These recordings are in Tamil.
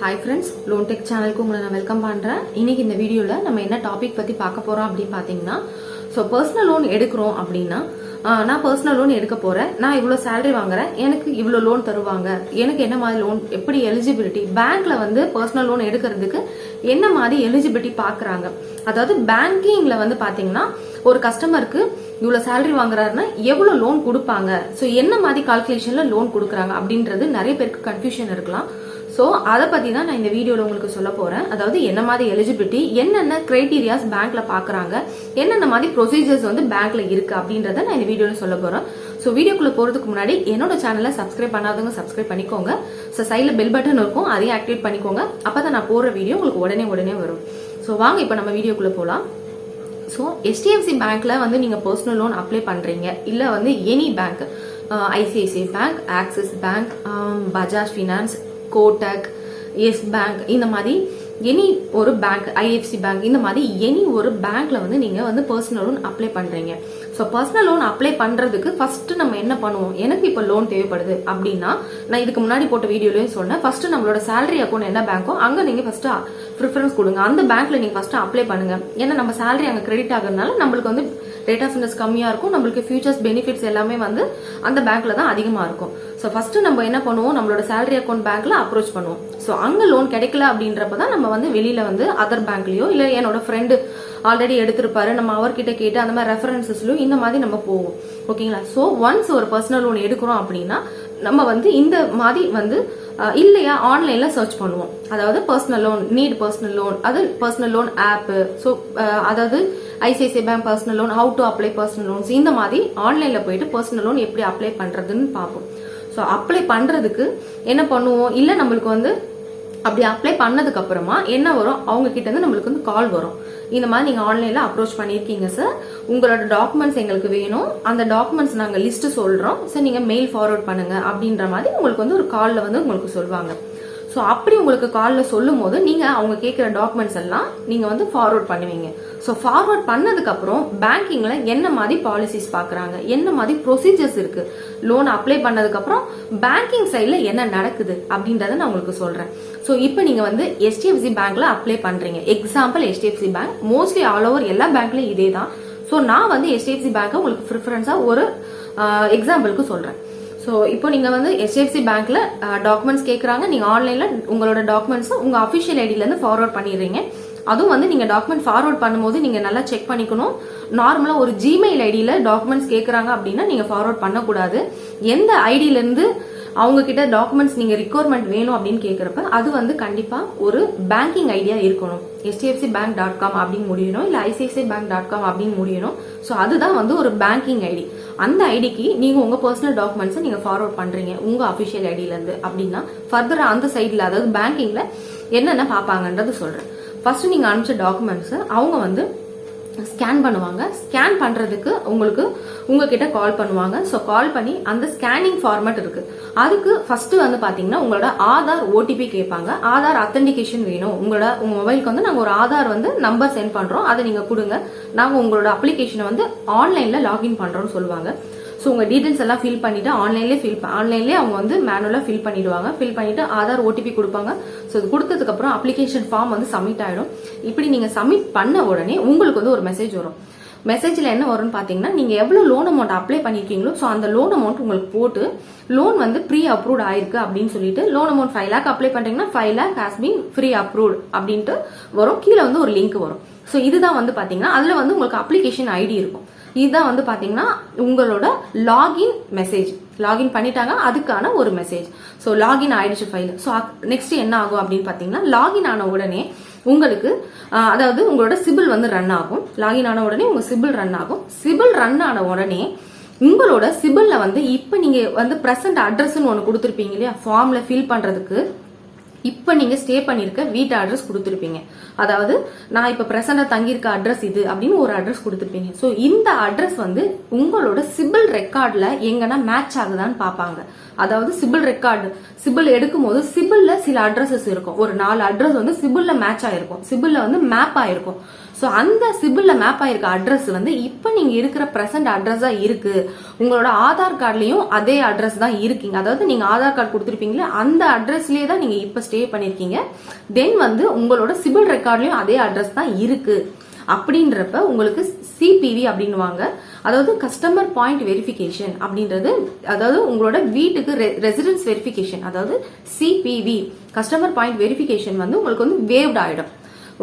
Hi friends, Loan Tech channel ku ungalai na welcome பண்றேன். இன்னைக்கு இந்த வீடியோல நம்ம என்ன டாபிக் பத்தி பார்க்க போறோம் அப்படி பாத்தீங்கன்னா personal loan எடுக்கறோம் அப்படினா நான் personal loan எடுக்க போறேன். நான் இவ்வளவு salary வாங்குறேன். எனக்கு இவ்வளவு loan தருவாங்க. எனக்கு என்ன மாதிரி loan எப்படி eligibility பேங்க்ல personal loan எடுக்கிறதுக்கு என்ன மாதிரி eligibility பார்க்கறாங்க. அதாவது பேங்கிங்ல பாத்தீங்கன்னா ஒரு கஸ்டமருக்கு இவ்வளவு salary வாங்குறாருன்னா எவ்வளவு loan கொடுப்பாங்க. சோ என்ன மாதிரி கால்குலேஷன்ல loan கொடுக்கறாங்க அப்படின்றது நிறைய பேருக்கு கன்ஃபியூஷன் இருக்கலாம். சோ அத பத்தி தான் நான் இந்த வீடியோல உங்களுக்கு சொல்ல போறேன். அதாவது என்ன மாதிரி எலிஜிபிலிட்டி, என்னென்ன கிரைட்டீரியாஸ் பேங்க்ல பாக்குறாங்க, என்னென்ன மாதிரி ப்ரொசீஜர்ஸ் பேங்க்ல இருக்கு அப்படின்றத நான் இந்த வீடியோல சொல்ல போறேன். சோ வீடியோக்குள்ள போறதுக்கு முன்னாடி என்னோட சேனலை சப்ஸ்கிரைப் பண்ணாதவங்க சப்ஸ்கிரைப் பண்ணிக்கோங்க. சோ சைடுல பெல் பட்டன் இருக்கும், அதையும் ஆக்டிவேட் பண்ணிக்கோங்க. அப்பதான் நான் போற வீடியோ உங்களுக்கு உடனே வரும். சோ வாங்க இப்ப நம்ம வீடியோக்குள்ள போலாம். சோ HDFC பேங்க்ல நீங்க பர்சனல் லோன் அப்ளை பண்றீங்க, இல்ல any bank, ICICI bank, Axis bank, Bajaj finance, Kotak, Yes bank, இந்த மாதிரி எனி ஒரு பேங்க், IFC பேங்க், இந்த மாதிரி எனி ஒரு பேங்க்ல நீங்க பர்சனல் லோன் அப்ளை பண்றீங்க. சோ பர்சனல் லோன் அப்ளை பண்றதுக்கு ஃபர்ஸ்ட் நம்ம என்ன பண்ணுவோம், எனக்கு இப்ப லோன் தேவைப்படுது அப்படின்னா நான் இதுக்கு முன்னாடி போட்ட வீடியோலயும் சொன்னேன், ஃபர்ஸ்ட் நம்மளோட சேலரி அக்கௌண்ட் என்ன பேங்கோ அங்க நீங்க ஃபர்ஸ்ட் ப்ரிஃபரன்ஸ் கொடுங்க. அந்த பேங்க்ல நீங்க ஃபர்ஸ்ட் அப்ளை பண்ணுங்க. ஏன்னா நம்ம சேலரி அங்க கிரெடிட் ஆகுறதுனால நம்மளுக்கு ரேட் ஆஃப் இன்ட்ரெஸ்ட் கம்மியா இருக்கும், நம்மளுக்கு ஃபியூச்சர்ஸ் பெனிஃபிட்ஸ் எல்லாமே அந்த பேங்க்ல தான் அதிகமா இருக்கும். சோ ஃபர்ஸ்ட் நம்ம என்ன பண்ணுவோம், நம்மளோட சேலரி அக்கௌண்ட் பேங்க்ல அப்ரோச் பண்ணுவோம். சோ அங்க லோன் கிடைக்கல அப்படின்றப்பதான் நம்ம வெளியில அதர் பேங்க்லயோ இல்ல என்னோட ஃப்ரெண்டு ஆல்ரெடி எடுத்திருப்பாரு, நம்ம அவர்கிட்ட கேட்டு அந்த மாதிரி ரெஃபரன்சஸ்லயும் இந்த மாதிரி நம்ம போவோம். ஓகேங்களா? சோ ஒன்ஸ் ஒரு பர்சனல் லோன் எடுக்கிறோம் அப்படின்னா நம்ம இந்த மாதிரி இல்லையா ஆன்லைன்ல சர்ச் பண்ணுவோம். அதாவது personal loan, need personal loan, அது பர்சனல் லோன் ஆப், சோ அதாவது ICICI bank personal loan, how to apply personal loans, இந்த மாதிரி ஆன்லைன்ல போயிட்டு பர்சனல் லோன் எப்படி அப்ளை பண்றதுன்னு பார்ப்போம். சோ அப்ளை பண்றதுக்கு என்ன பண்ணுவோம், இல்ல நம்மளுக்கு அப்படி அப்ளை பண்ணதுக்கு அப்புறமா என்ன வரும், அவங்க கிட்ட இருந்து நம்மளுக்கு கால் வரும். இந்த மாதிரி நீங்க ஆன்லைன்ல அப்ரோச் பண்ணிருக்கீங்க சார், உங்களோட டாக்குமெண்ட்ஸ் எங்களுக்கு வேணும், அந்த டாக்குமெண்ட்ஸ் நாங்க லிஸ்ட் சொல்றோம் சார், நீங்க மெயில் ஃபார்வர்ட் பண்ணுங்க அப்படின்ற மாதிரி உங்களுக்கு ஒரு கால்ல உங்களுக்கு சொல்லுவாங்க. சோ அப்படி உங்களுக்கு கால்ல சொல்லும் போது நீங்க அவங்க கேட்கிற டாக்குமெண்ட்ஸ் எல்லாம் நீங்க ஃபார்வர்ட் பண்ணுவீங்க. சோ ஃபார்வர்ட் பண்ணதுக்கு அப்புறம் பேங்கிங்ல என்ன மாதிரி பாலிசிஸ் பாக்குறாங்க, என்ன மாதிரி ப்ரொசீஜர்ஸ் இருக்கு, லோன் அப்ளை பண்ணதுக்கு அப்புறம் பேங்கிங் சைட்ல என்ன நடக்குது அப்படின்றத நான் உங்களுக்கு சொல்றேன். சோ இப்போ நீங்க HDFC பேங்க்ல அப்ளை பண்றீங்க. Example HDFC bank, mostly all over எல்லா பேங்க்லயும் இதே தான். சோ நான் HDFC பேங்க் உங்களுக்கு ப்ரிஃபரன்ஸா ஒரு எக்ஸாம்பிளுக்கு சொல்றேன். சோ இப்போ நீங்க HDFC பேங்க்ல டாக்குமெண்ட்ஸ் கேக்குறாங்க, நீங்க ஆன்லைன்ல உங்களோட டாக்குமெண்ட்ஸ் உங்க அபிஷியல் ஐடில இருந்து ஃபார்வர்ட் பண்ணிடுறீங்க. அதுவும் நீங்க டாக்குமெண்ட் ஃபார்வர்ட் பண்ணும்போது நீங்க நல்லா செக் பண்ணிக்கணும். நார்மலா ஒரு ஜிமெயில் ஐடியில டாக்குமெண்ட்ஸ் கேக்குறாங்க அப்படின்னா நீங்க ஃபார்வர்ட் பண்ணக்கூடாது. எந்த ஐடியில இருந்து அவங்க கிட்ட டாக்குமெண்ட்ஸ் நீங்க ரிக்வயர்மெண்ட் வேணும் அப்படின்னு கேக்குறப்ப அது கண்டிப்பா ஒரு பேங்கிங் ஐடியா இருக்கணும். hdfcbank.com அப்படின்னு முடியணும், இல்ல ICICIbank.com அப்படின்னு முடியணும். சோ அதுதான் ஒரு பேங்கிங் ஐடி. அந்த ஐடிக்கு நீங்க உங்க பர்சனல் டாக்குமெண்ட்ஸ் நீங்க ஃபார்வர்ட் பண்றீங்க உங்க அபிஷியல் ஐடியில இருந்து அப்படின்னா ஃபர்தரா அந்த சைட்ல, அதாவது பேங்கிங்ல என்னென்ன பாப்பாங்கன்றது சொல்றேன். ஃபர்ஸ்ட் நீங்க அனுப்பிச்ச டாக்குமெண்ட்ஸ் அவங்க ஸ்கேன் பண்ணுவாங்க. ஸ்கேன் பண்றதுக்கு உங்ககிட்ட கால் பண்ணுவாங்க. சோ கால் பண்ணி அந்த ஸ்கேனிங் ஃபார்மேட் இருக்கு, அதுக்கு ஃபர்ஸ்ட் பாத்தீங்கன்னா உங்களோட ஆதார் OTP கேட்பாங்க. ஆதார் அத்தன்டிகேஷன் வேணும். உங்க மொபைலுக்கு நாங்க ஒரு ஆதார் நம்பர் சென்ட் பண்றோம், அதை நீங்க கொடுங்க, நாங்க உங்களோட அப்ளிகேஷனை ஆன்லைன்ல லாகின் பண்றோம்னு சொல்லுவாங்க. சோ உங்க டீடைல்ஸ் எல்லாம் ஃபில் பண்ணிட்டு ஆன்லைன்லயே அவங்க மேனுவலா ஃபில் பண்ணிடுவாங்க. ஃபில் பண்ணிட்டு ஆதார் OTP கொடுப்பாங்க. சோ இது கொடுத்ததுக்கு அப்புறம் அப்ளிகேஷன் ஃபார்ம் சப்மிட் ஆயிடும். இப்படி நீங்க சப்மிட் பண்ண உடனே உங்களுக்கு ஒரு மெசேஜ் வரும். மெசேஜ்ல என்ன வரும்னு பாத்தீங்கன்னா நீங்க எவ்வளவு லோன் அமௌண்ட் அப்ளை பண்ணிருக்கீங்களோ சோ அந்த லோன் அமௌண்ட் உங்களுக்கு போட்டு லோன் ப்ரீ அப்ரூவ்ட் ஆயிருக்கு அப்படின்னு சொல்லிட்டு லோன் அமௌண்ட் 5 lakh அப்ளை பண்றீங்கன்னா 5 lakh has been pre approved அப்படின்ட்டு வரும். கீழே ஒரு லிங்க் வரும். சோ இதுதான் பாத்தீங்கன்னா அதுல உங்களுக்கு அப்ளிகேஷன் ஐடி இருக்கும். இதுதான் பாத்தீங்கன்னா உங்களோட லாகின் மெசேஜ். லாகின் பண்ணிட்டாங்க, அதுக்கான ஒரு மெசேஜ். சோ லாகின் ஆயிடுச்சு ஃபைல். சோ நெக்ஸ்ட் என்ன ஆகும் அப்படின்னு பாத்தீங்கன்னா லாகின் ஆன உடனே உங்களுக்கு அதாவது உங்களோட சிபில் ரன் ஆகும். லாகின் ஆன உடனே உங்க சிபில் ரன் ஆகும். சிபில் ரன் ஆன உடனே உங்களோட சிபில்ல இப்ப நீங்க பிரசன்ட் அட்ரஸ் ஒன்னு கொடுத்திருப்பீங்க இல்லையா ஃபார்ம்ல ஃபில் பண்றதுக்கு, இப்ப நீங்க ஸ்டே பண்ணிருக்க வீட்டு அட்ரஸ் கொடுத்திருப்பீங்க. அதாவது நான் இப்ப பிரசண்டா தங்கியிருக்க அட்ரஸ் இது அப்படின்னு ஒரு அட்ரஸ் கொடுத்திருப்பீங்க. சோ இந்த அட்ரஸ் உங்களோட சிபில் ரெக்கார்ட்ல எங்கன்னா மேட்ச் ஆகுதான்னு பாப்பாங்க. அதாவது சிபில் ரெக்கார்டு, சிபில் எடுக்கும் போது சிபில்ல சில அட்ரஸஸ் இருக்கும். ஒரு 4 அட்ரஸ் சிபில்ல மேட்ச் ஆயிருக்கும், சிபில்ல மேப் ஆயிருக்கும். ஸோ அந்த சிபில்ல மேப் ஆயிருக்க அட்ரஸ் வந்து இப்போ நீங்க இருக்கிற பிரசன்ட் அட்ரஸா இருக்கு. உங்களோட ஆதார் கார்டுலயும் அதே அட்ரஸ் தான் இருக்கீங்க. அதாவது நீங்க ஆதார் கார்டு கொடுத்துருப்பீங்களே அந்த அட்ரஸ்லயே தான் நீங்க இப்ப ஸ்டே பண்ணிருக்கீங்க. தென் வந்து உங்களோட சிபில் ரெக்கார்ட்லயும் அதே அட்ரஸ் தான் இருக்கு. அப்படின்றப்ப உங்களுக்கு சிபிவி அப்படின்னுவாங்க. அதாவது கஸ்டமர் பாயிண்ட் வெரிஃபிகேஷன் அப்படின்றது, அதாவது உங்களோட வீட்டுக்கு ரெசிடென்ஸ் வெரிஃபிகேஷன், அதாவது சிபிவி கஸ்டமர் பாயிண்ட் வெரிஃபிகேஷன் வந்து உங்களுக்கு வந்து வேவ்ட் ஆயிடும்.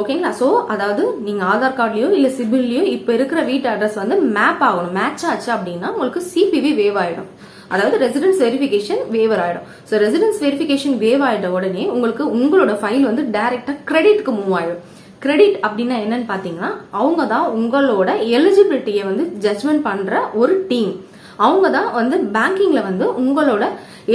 ஓகேங்களா? ஸோ அதாவது நீங்க ஆதார் கார்டுலயோ இல்ல சிபில்லயோ இப்ப இருக்கிற வீட்டு அட்ரஸ் வந்து மேப் ஆகணும். மேட்ச் ஆச்சு அப்படின்னா உங்களுக்கு சிபிவி வேவ் ஆயிடும். அதாவது ரெசிடென்ஸ் வெரிஃபிகேஷன் வேவர் ஆயிடும். ஸோ ரெசிடென்ஸ் வெரிஃபிகேஷன் வேவ் ஆயிட்ட உடனே உங்களுக்கு உங்களோட ஃபைல் வந்து டைரக்டா கிரெடிட்க்கு மூவ் ஆயிடும். கிரெடிட் அப்படின்னா என்னன்னு பாத்தீங்கன்னா அவங்க தான் உங்களோட எலிஜிபிலிட்டியை வந்து ஜட்ஜ்மெண்ட் பண்ற ஒரு டீம். அவங்க தான் வந்து பேங்கிங்ல வந்து உங்களோட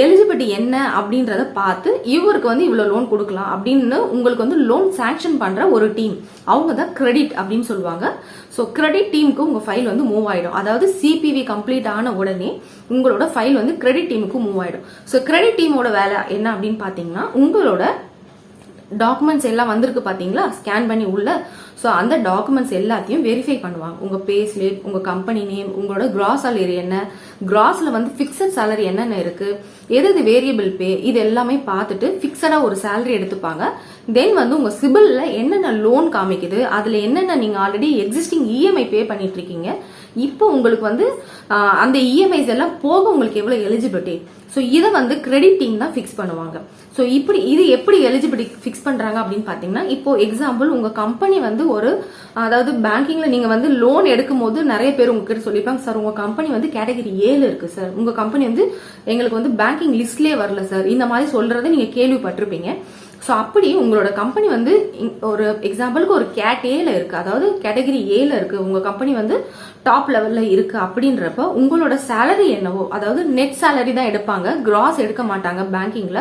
எலிஜிபிலிட்டி என்ன அப்படின்றத பார்த்து இவருக்கு வந்து இவ்வளவு லோன் கொடுக்கலாம் அப்படின்னு உங்களுக்கு வந்து லோன் சாங்ஷன் பண்ற ஒரு டீம். அவங்க தான் கிரெடிட் அப்படின்னு சொல்லுவாங்க. ஸோ கிரெடிட் டீமுக்கு உங்க ஃபைல் வந்து மூவ் ஆயிடும். அதாவது சிபிவி கம்ப்ளீட் ஆன உடனே உங்களோட ஃபைல் வந்து கிரெடிட் டீமுக்கு மூவ் ஆயிடும். ஸோ கிரெடிட் டீமோட வேலை என்ன அப்படின்னு பாத்தீங்கன்னா உங்களோட டாக்குமெண்ட்ஸ் எல்லாம் வந்திருக்கு பாத்தீங்களா ஸ்கேன் பண்ணி உள்ள. ஸோ அந்த டாக்குமெண்ட்ஸ் எல்லாத்தையும் வெரிஃபை பண்ணுவாங்க. உங்க பே ஸ்லிப், உங்க கம்பெனி நேம், உங்களோட கிராஸ் சேலரி என்ன, கிராஸ்ல வந்து பிக்சட் சேலரி என்னென்ன இருக்கு, எது வேரியபிள் பே, இது எல்லாமே பார்த்துட்டு பிக்சடா ஒரு சேலரி எடுத்துப்பாங்க. தென் வந்து உங்க சிபில்ல என்னென்ன லோன் காமிக்குது, அதுல என்னென்ன நீங்க ஆல்ரெடி எக்ஸிஸ்டிங் இஎம்ஐ பே பண்ணிட்டு இருக்கீங்க, இப்போ உங்களுக்கு வந்து அந்த இஎம்ஐஸ் எல்லாம் போக உங்களுக்கு எவ்வளவு எலிஜிபிலிட்டி, ஸோ இதை வந்து கிரெடிட் டீம் தான் ஃபிக்ஸ் பண்ணுவாங்க. ஸோ இப்படி இது எப்படி எலிஜிபிலிட்டி ஃபிக்ஸ் பண்றாங்க அப்படின்னு பாத்தீங்கன்னா, இப்போ எக்ஸாம்பிள் உங்க கம்பெனி வந்து ஒரு, அதாவது பேங்கிங்ல நீங்க வந்து லோன் எடுக்கும் போது நிறைய பேர் உங்ககிட்ட சொல்லிருப்பாங்க, சார் உங்க கம்பெனி வந்து கேட்டகரி 7 இருக்கு சார், உங்க கம்பெனி வந்து எங்களுக்கு வந்து பேங்கிங் லிஸ்ட்லயே வரல சார், இந்த மாதிரி சொல்றதை நீங்க கேள்விப்பட்டிருப்பீங்க. ஸோ அப்படி உங்களோட கம்பெனி வந்து ஒரு எக்ஸாம்பிளுக்கு ஒரு கேட் ஏல இருக்கு, அதாவது கேட்டகரி ஏல இருக்கு, உங்க கம்பெனி வந்து டாப் லெவல்ல இருக்கு அப்படின்றப்ப உங்களோட சேலரி என்னவோ, அதாவது நெட் சேலரி தான் எடுப்பாங்க, கிராஸ் எடுக்க மாட்டாங்க பேங்கிங்ல.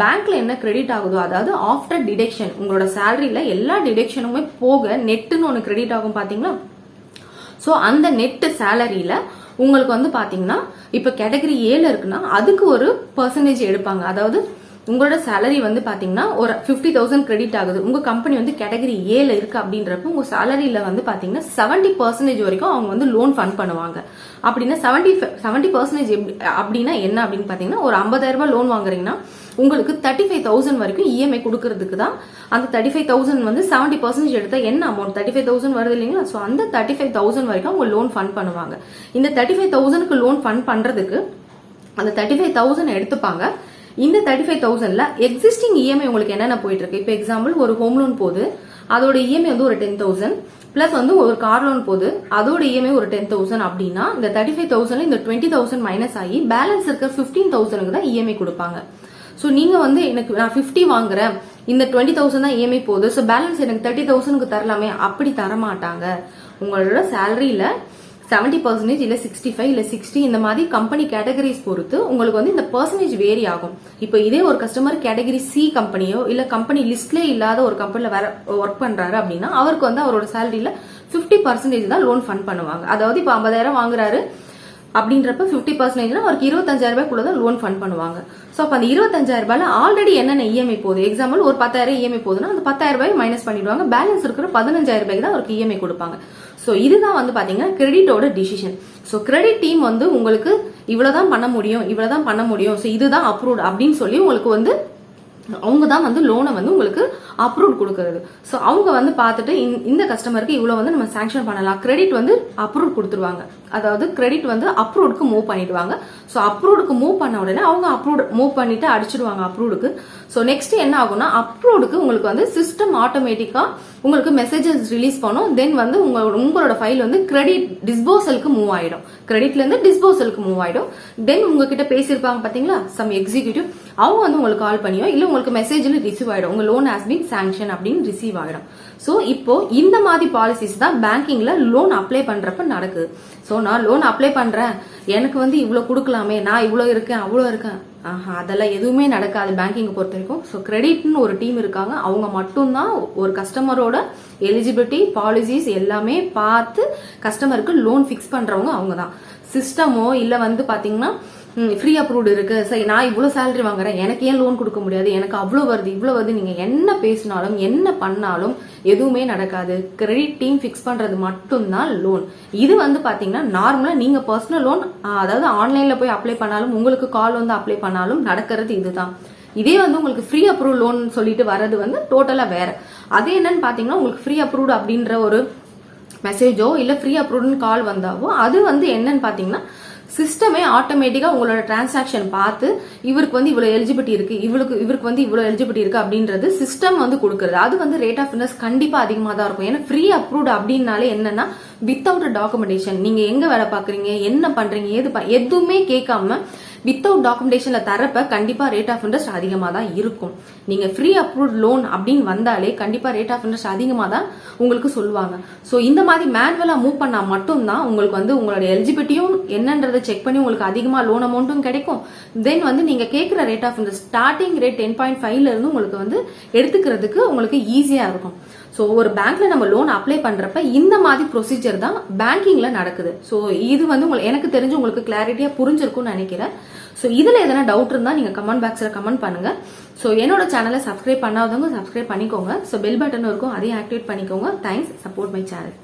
பேங்க்ல என்ன கிரெடிட் ஆகுதோ, அதாவது ஆஃப்டர் டிடெக்ஷன் உங்களோட சேலரியில எல்லா டிடெக்ஷனுமே போக நெட்டுன்னு ஒன்று கிரெடிட் ஆகும் பாத்தீங்களா. ஸோ அந்த நெட் சேலரியில உங்களுக்கு வந்து பாத்தீங்கன்னா இப்ப கேட்டகரி ஏல இருக்குன்னா அதுக்கு ஒரு பெர்சன்டேஜ் எடுப்பாங்க. அதாவது உங்களோட சேலரி வந்து பாத்தீங்கன்னா ஒரு 50,000 கிரெடிட் ஆகுது, உங்க கம்பெனி வந்து கேட்டகரி ஏல இருக்கு அப்படின்றப்ப உங்க சேலரியில வந்து பாத்தீங்கன்னா 70% வரைக்கும் அவங்க வந்து லோன் ஃபண்ட் பண்ணுவாங்க. அப்படின்னா 70% அப்படின்னா என்ன அப்படின்னு பாத்தீங்கன்னா, ஒரு 50,000 ரூபாய் லோன் வாங்குறீங்கன்னா உங்களுக்கு 35,000 வரைக்கும் இஎம்ஐ கொடுக்கறதுக்கு தான். அந்த 35,000 வந்து 70% எடுத்தா என்ன அமௌண்ட் 35,000 வருது இல்லைங்களா. ஸோ அந்த 35,000 வரைக்கும் அவங்க லோன் ஃபண்ட் பண்ணுவாங்க. இந்த 35,000க்கு லோன் ஃபண்ட் பண்றதுக்கு அந்த 35,000 எடுத்துப்பாங்க. இந்த 35,000ல எக்ஸிஸ்டிங் இஎம்ஐ உங்களுக்கு என்னென்ன போயிட்டு இருக்கு. இப்போ எக்ஸாம்பிள் ஒரு ஹோம் லோன் போகுது, அதோட இஎம்ஐ வந்து ஒரு 10,000, பிளஸ் வந்து ஒரு கார் லோன் போகுது, அதோட இஎம்ஐ ஒரு 10,000 அப்படின்னா இந்த 35,000ல இந்த 20,000 மைனஸ் ஆகி பேலன்ஸ் இருக்க 15,000க்கு தான் இஎம்ஐ கொடுப்பாங்க. ஸோ நீங்க வந்து எனக்கு நான் 50 வாங்குறேன், இந்த 20,000 தான் இஎம்ஐ போகுது, ஸோ பேலன்ஸ் எனக்கு 30,000க்கு தரலாமே, அப்படி தரமாட்டாங்க. உங்களோட சேலரியில 70% இல்ல 65 இல்ல 60 இந்த மாதிரி கம்பெனி கேட்டகரிஸ் பொறுத்து உங்களுக்கு வந்து இந்த பெர்சன்டேஜ் வேரி ஆகும். இப்போ இதே ஒரு கஸ்டமர் கேட்டகரி சி கம்பெனியோ இல்ல கம்பெனி லிஸ்ட்ல இல்லாத ஒரு கம்பெனில வேற ஒர்க் பண்றாரு அப்படின்னா அவருக்கு வந்து அவரோட சேலரியில 50% தான் லோன் ஃபண்ட் பண்ணுவாங்க. அதாவது இப்போ 50,000 வாங்குறாரு அப்படின்றப்ப 50% அவருக்கு 25,000 ரூபாய்க்குள்ளதான் லோன் ஃபண்ட் பண்ணுவாங்க. சோ அப்ப அந்த 25,000 ரூபாயில ஆல்ரெடி என்னென்ன இஎம்ஐ போகுது, எக்ஸாம்பிள் ஒரு 10,000 இஎம்ஐ போகுதுன்னா அந்த 10,000 ரூபாய் மைனஸ் பண்ணிடுவாங்க, பேலன்ஸ் இருக்கிற 15,000 ரூபாய்க்கு தான் அவருக்கு இஎம்ஐ கொடுப்பாங்க. சோ இதுதான் வந்து பாத்தீங்கன்னா கிரெடிட்டோட டிசிஷன். சோ கிரெடிட் டீம் வந்து உங்களுக்கு இவ்வளவுதான் பண்ண முடியும், இவ்வளவுதான் பண்ண முடியும், சோ இதுதான் அப்ரூவ்ட் அப்படின்னு சொல்லி உங்களுக்கு வந்து அவங்க தான் வந்து லோனை வந்து உங்களுக்கு அப்ரூவ் கொடுக்கறது. ஸோ அவங்க வந்து பார்த்துட்டு இந்த கஸ்டமருக்கு இவ்வளோ வந்து நம்ம சாங்ஷன் பண்ணலாம், கிரெடிட் வந்து அப்ரூவ் கொடுத்துருவாங்க. அதாவது கிரெடிட் வந்து அப்ரூவ்டுக்கு மூவ் பண்ணிடுவாங்க. ஸோ அப்ரூவ்டுக்கு மூவ் பண்ண உடனே அவங்க அப்ரூவ் மூவ் பண்ணிட்டு அடிச்சிடுவாங்க அப்ரூவ்டுக்கு. ஸோ நெக்ஸ்ட் என்ன ஆகும்னா அப்ரூவ்டுக்கு உங்களுக்கு வந்து சிஸ்டம் ஆட்டோமேட்டிக்கா உங்களுக்கு மெசேஜஸ் ரிலீஸ் பண்ணும். தென் வந்து உங்களோட ஃபைல் வந்து கிரெடிட் டிஸ்போசலுக்கு மூவ் ஆயிடும், கிரெடிட்ல இருந்து டிஸ்போசலுக்கு மூவ் ஆயிடும். தென் உங்ககிட்ட பேசியிருப்பாங்க பாத்தீங்களா சம் எக்ஸிக்யூட்டிவ், அவங்க வந்து உங்களுக்கு கால் பண்ணியோ இல்ல உங்களுக்கு மெசேஜ்ல ரிசீவ் ஆயிடும், உங்க லோன் ஹாஸ் பீன் சாங்ஷன் அப்படின்னு ரிசீவ் ஆயிடும். சோ இப்போ இந்த மாதிரி பாலிசிஸ் தான் பேங்கிங்ல லோன் அப்ளை பண்றப்ப நடக்குது. சோ நான் லோன் அப்ளை பண்றேன், எனக்கு வந்து இவ்வளவு கொடுக்கலாமே, நான் இவ்வளவு இருக்கேன் அவ்வளவு இருக்கேன், அதெல்லாம் எதுவுமே நடக்காது பேங்கிங் பொறுத்த வரைக்கும். ஸோ கிரெடிட்னு ஒரு டீம் இருக்காங்க, அவங்க மட்டும்தான் ஒரு கஸ்டமரோட எலிஜிபிலிட்டி பாலிசிஸ் எல்லாமே பார்த்து கஸ்டமருக்கு லோன் ஃபிக்ஸ் பண்றவங்க அவங்க தான். சிஸ்டமோ இல்ல வந்து பாத்தீங்கன்னா ஃப்ரீ அப்ரூவ்டு இருக்கு, சரி நான் இவ்வளோ சேலரி வாங்குறேன், எனக்கு ஏன் லோன் கொடுக்க முடியாது, எனக்கு அவ்வளோ வருது இவ்வளோ வருது, நீங்க என்ன பேசினாலும் என்ன பண்ணாலும் எதுவுமே நடக்காது. கிரெடிட் டீம் ஃபிக்ஸ் பண்றது மட்டும்தான் லோன். இது வந்து பாத்தீங்கன்னா நார்மலா நீங்க பர்சனல் லோன் அதாவது ஆன்லைன்ல போய் அப்ளை பண்ணாலும் உங்களுக்கு கால் வந்து அப்ளை பண்ணாலும் நடக்கிறது இதுதான். இதே வந்து உங்களுக்கு ஃப்ரீ அப்ரூவ் லோன் சொல்லிட்டு வர்றது வந்து டோட்டலா வேற. அது என்னன்னு பாத்தீங்கன்னா உங்களுக்கு ஃப்ரீ அப்ரூவ்டு அப்படின்ற ஒரு மெசேஜோ இல்ல ஃப்ரீ அப்ரூவ்னு கால் வந்தாவோ அது வந்து என்னன்னு பாத்தீங்கன்னா சிஸ்டமே ஆட்டோமேட்டிக்கா உங்களோட டிரான்சாக்ஷன் பார்த்து இவருக்கு வந்து இவ்வளவு எலிஜிபிலிட்டி இருக்கு, இவருக்கு வந்து இவ்வளவு எலிஜிபிலிட்டி இருக்கு அப்படின்றது சிஸ்டம் வந்து கொடுக்குறது. அது வந்து ரேட் ஆஃப் இன்ட்ரெஸ்ட் கண்டிப்பா அதிகமா தான் இருக்கும். ஏன்னா ஃப்ரீ அப்ரூவ்டு அப்படின்னாலே என்னன்னா வித்தவுட் டாக்குமெண்டேஷன், நீங்க எங்க வேலை பாக்குறீங்க, என்ன பண்றீங்க, எதுவுமே கேட்காம வித்தவுட் டாக்குமெண்டேஷன்ல தரப்ப கண்டிப்பா ரேட் ஆஃப் இன்ட்ரெஸ்ட் அதிகமா தான் இருக்கும். நீங்க ஃப்ரீ அப்ரூவ்ட் லோன் அப்படின்னு வந்தாலே கண்டிப்பா ரேட் ஆஃப் இன்ட்ரெஸ்ட் அதிகமா தான் உங்களுக்கு சொல்லுவாங்க. சோ இந்த மாதிரி மேனுவலா மூவ் பண்ணா மட்டும்தான் உங்களுக்கு வந்து உங்களோட எலிஜிபிலிட்டியும் என்னன்றதை செக் பண்ணி உங்களுக்கு அதிகமா லோன் அமௌண்ட்டும் கிடைக்கும். தென் வந்து நீங்க கேட்கிற rate of interest starting rate 10.5ல இருந்து உங்களுக்கு வந்து எடுத்துக்கிறதுக்கு உங்களுக்கு ஈஸியா இருக்கும். ஸோ ஒரு பேங்க்ல நம்ம லோன் அப்ளை பண்றப்ப இந்த மாதிரி ப்ரொசீஜர் தான் பேங்கிங்ல நடக்குது. ஸோ இது வந்து எனக்கு தெரிஞ்சு உங்களுக்கு கிளாரிட்டியா புரிஞ்சிருக்கும்னு நினைக்கிறேன். ஸோ இதுல எதனா டவுட் இருந்தா நீங்க கமெண்ட் பாக்ஸ்ல கமெண்ட் பண்ணுங்க. ஸோ என்னோட சேனலை சப்ஸ்கிரைப் பண்ணாதவங்க சப்ஸ்கிரைப் பண்ணிக்கோங்க. ஸோ பெல் பட்டன் இருக்கும், அதையும் ஆக்டிவேட் பண்ணிக்கோங்க. Thanks, support my channel.